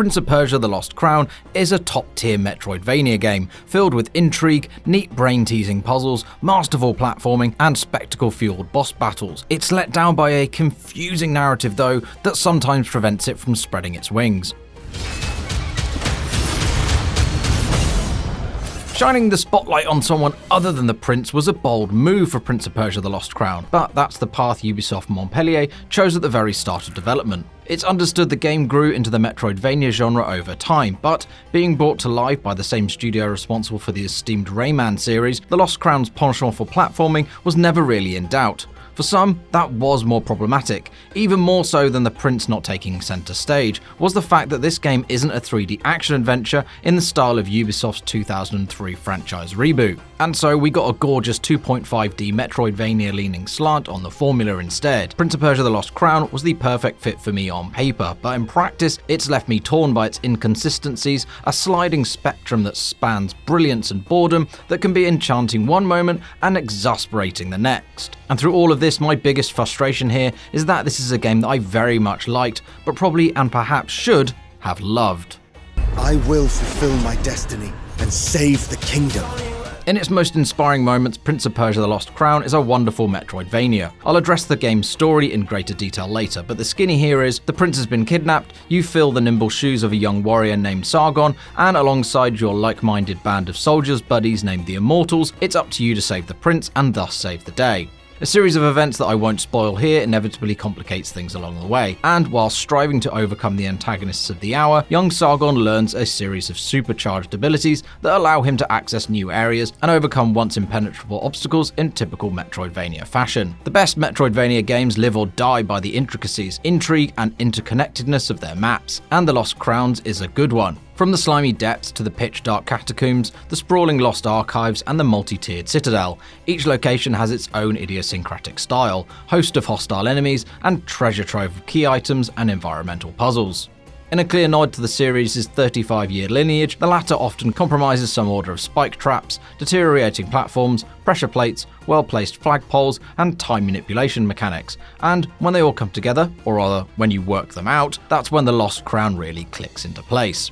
Prince of Persia The Lost Crown is a top-tier Metroidvania game, filled with intrigue, neat brain-teasing puzzles, masterful platforming, and spectacle-fueled boss battles. It's let down by a confusing narrative though, that sometimes prevents it from spreading its wings. Shining the spotlight on someone other than the prince was a bold move for Prince of Persia The Lost Crown, but that's the path Ubisoft Montpellier chose at the very start of development. It's understood the game grew into the Metroidvania genre over time, but being brought to life by the same studio responsible for the esteemed Rayman series, The Lost Crown's penchant for platforming was never really in doubt. For some, that was more problematic. Even more so than the prince not taking center stage was the fact that this game isn't a 3D action adventure in the style of Ubisoft's 2003 franchise reboot. And so we got a gorgeous 2.5D Metroidvania-leaning slant on the formula instead. Prince of Persia The Lost Crown was the perfect fit for me on paper, but in practice, it's left me torn by its inconsistencies, a sliding spectrum that spans brilliance and boredom that can be enchanting one moment and exasperating the next. And through all of this, my biggest frustration here is that this is a game that I very much liked, but probably and perhaps should have loved. I will fulfill my destiny and save the kingdom. In its most inspiring moments, Prince of Persia The Lost Crown is a wonderful Metroidvania. I'll address the game's story in greater detail later, but the skinny here is, the prince has been kidnapped, you fill the nimble shoes of a young warrior named Sargon, and alongside your like-minded band of soldiers buddies named the Immortals, it's up to you to save the prince and thus save the day. A series of events that I won't spoil here inevitably complicates things along the way, and while striving to overcome the antagonists of the hour, young Sargon learns a series of supercharged abilities that allow him to access new areas and overcome once impenetrable obstacles in typical Metroidvania fashion. The best Metroidvania games live or die by the intricacies, intrigue, and interconnectedness of their maps, and The Lost Crowns is a good one. From the slimy depths to the pitch-dark catacombs, the sprawling lost archives, and the multi-tiered citadel, each location has its own idiosyncratic style, host of hostile enemies, and treasure trove of key items and environmental puzzles. In a clear nod to the series' 35-year lineage, the latter often compromises some order of spike traps, deteriorating platforms, pressure plates, well-placed flagpoles, and time manipulation mechanics. And when they all come together, or rather, when you work them out, that's when The Lost Crown really clicks into place.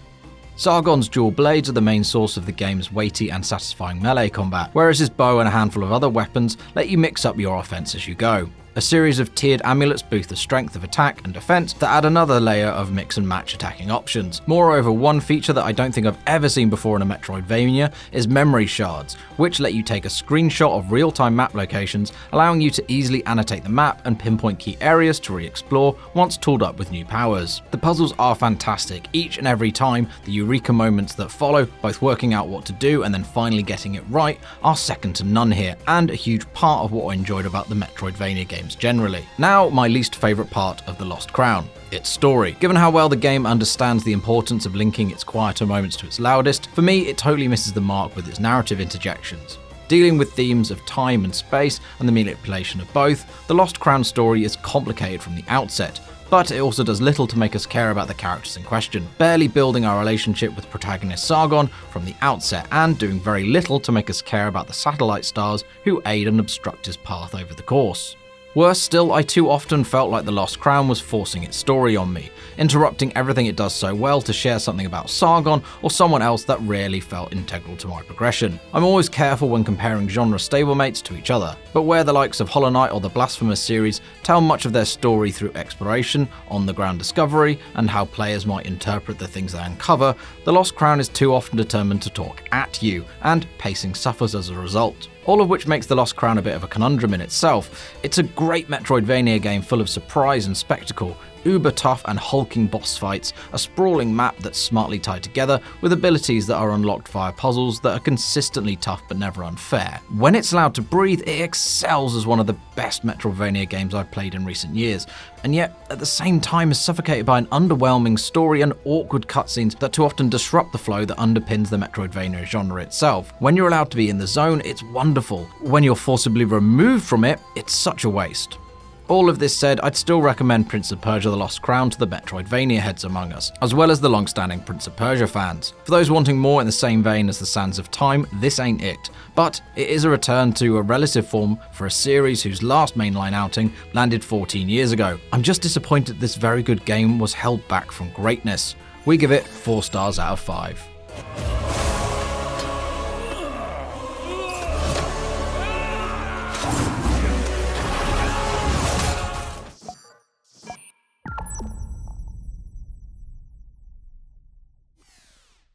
Sargon's dual blades are the main source of the game's weighty and satisfying melee combat, whereas his bow and a handful of other weapons let you mix up your offense as you go. A series of tiered amulets boost the strength of attack and defense that add another layer of mix and match attacking options. Moreover, one feature that I don't think I've ever seen before in a Metroidvania is memory shards, which let you take a screenshot of real-time map locations, allowing you to easily annotate the map and pinpoint key areas to re-explore once tooled up with new powers. The puzzles are fantastic each and every time. The eureka moments that follow, both working out what to do and then finally getting it right, are second to none here, and a huge part of what I enjoyed about the Metroidvania games generally. Now, my least favourite part of The Lost Crown, its story. Given how well the game understands the importance of linking its quieter moments to its loudest, for me it totally misses the mark with its narrative interjections. Dealing with themes of time and space and the manipulation of both, The Lost Crown story is complicated from the outset, but it also does little to make us care about the characters in question, barely building our relationship with protagonist Sargon from the outset, and doing very little to make us care about the satellite stars who aid and obstruct his path over the course. Worse still, I too often felt like The Lost Crown was forcing its story on me, interrupting everything it does so well to share something about Sargon or someone else that rarely felt integral to my progression. I'm always careful when comparing genre stablemates to each other, but where the likes of Hollow Knight or the Blasphemous series tell much of their story through exploration, on-the-ground discovery, and how players might interpret the things they uncover, The Lost Crown is too often determined to talk at you, and pacing suffers as a result. All of which makes The Lost Crown a bit of a conundrum in itself. It's a great Metroidvania game full of surprise and spectacle, uber tough and hulking boss fights, a sprawling map that's smartly tied together with abilities that are unlocked via puzzles that are consistently tough but never unfair. When it's allowed to breathe, it excels as one of the best Metroidvania games I've played in recent years, and yet at the same time is suffocated by an underwhelming story and awkward cutscenes that too often disrupt the flow that underpins the Metroidvania genre itself. When you're allowed to be in the zone, it's wonderful. When you're forcibly removed from it, it's such a waste. All of this said, I'd still recommend Prince of Persia The Lost Crown to the Metroidvania heads among us, as well as the long-standing Prince of Persia fans. For those wanting more in the same vein as the Sands of Time, this ain't it, but it is a return to a relative form for a series whose last mainline outing landed 14 years ago. I'm just disappointed this very good game was held back from greatness. We give it 4 stars out of 5.